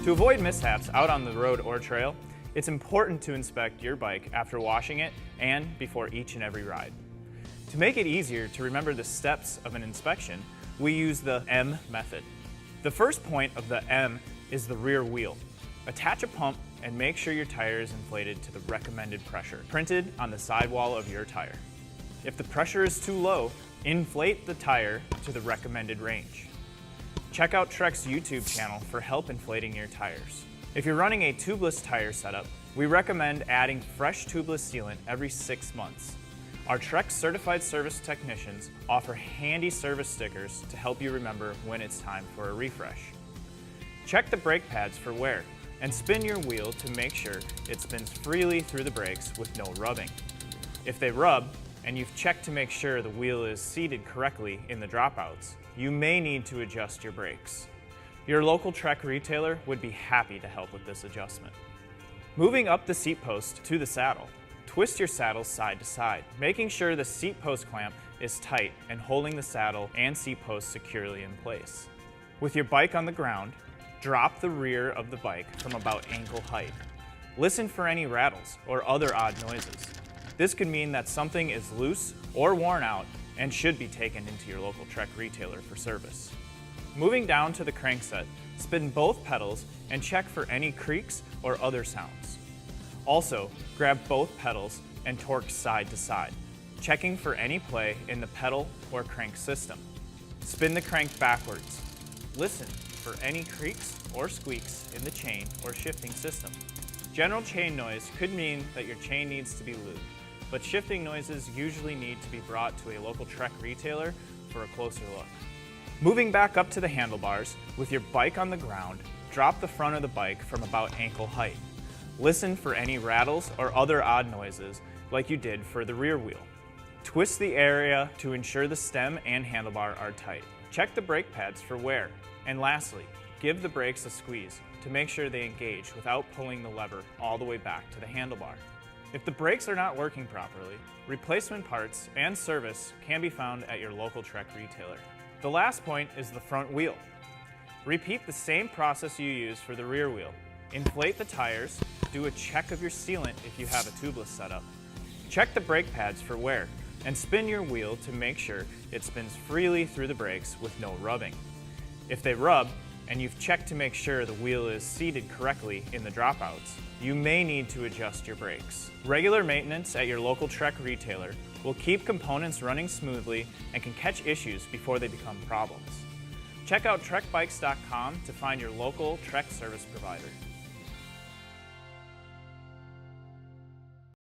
To avoid mishaps out on the road or trail, it's important to inspect your bike after washing it and before each and every ride. To make it easier to remember the steps of an inspection, we use the M method. The first point of the M is the rear wheel. Attach a pump and make sure your tire is inflated to the recommended pressure, printed on the sidewall of your tire. If the pressure is too low, inflate the tire to the recommended range. Check out Trek's YouTube channel for help inflating your tires. If you're running a tubeless tire setup, we recommend adding fresh tubeless sealant every 6 months. Our Trek certified service technicians offer handy service stickers to help you remember when it's time for a refresh. Check the brake pads for wear and spin your wheel to make sure it spins freely through the brakes with no rubbing. If they rub, and you've checked to make sure the wheel is seated correctly in the dropouts, you may need to adjust your brakes. Your local Trek retailer would be happy to help with this adjustment. Moving up the seat post to the saddle, twist your saddle side to side, making sure the seat post clamp is tight and holding the saddle and seat post securely in place. With your bike on the ground, drop the rear of the bike from about ankle height. Listen for any rattles or other odd noises. This could mean that something is loose or worn out and should be taken into your local Trek retailer for service. Moving down to the crankset, spin both pedals and check for any creaks or other sounds. Also, grab both pedals and torque side to side, checking for any play in the pedal or crank system. Spin the crank backwards. Listen for any creaks or squeaks in the chain or shifting system. General chain noise could mean that your chain needs to be lubed, but shifting noises usually need to be brought to a local Trek retailer for a closer look. Moving back up to the handlebars, with your bike on the ground, drop the front of the bike from about ankle height. Listen for any rattles or other odd noises like you did for the rear wheel. Twist the area to ensure the stem and handlebar are tight. Check the brake pads for wear. And lastly, give the brakes a squeeze to make sure they engage without pulling the lever all the way back to the handlebar. If the brakes are not working properly, replacement parts and service can be found at your local Trek retailer. The last point is the front wheel. Repeat the same process you used for the rear wheel. Inflate the tires, do a check of your sealant if you have a tubeless setup. Check the brake pads for wear and spin your wheel to make sure it spins freely through the brakes with no rubbing. If they rub, and you've checked to make sure the wheel is seated correctly in the dropouts, you may need to adjust your brakes. Regular maintenance at your local Trek retailer will keep components running smoothly and can catch issues before they become problems. Check out trekbikes.com to find your local Trek service provider.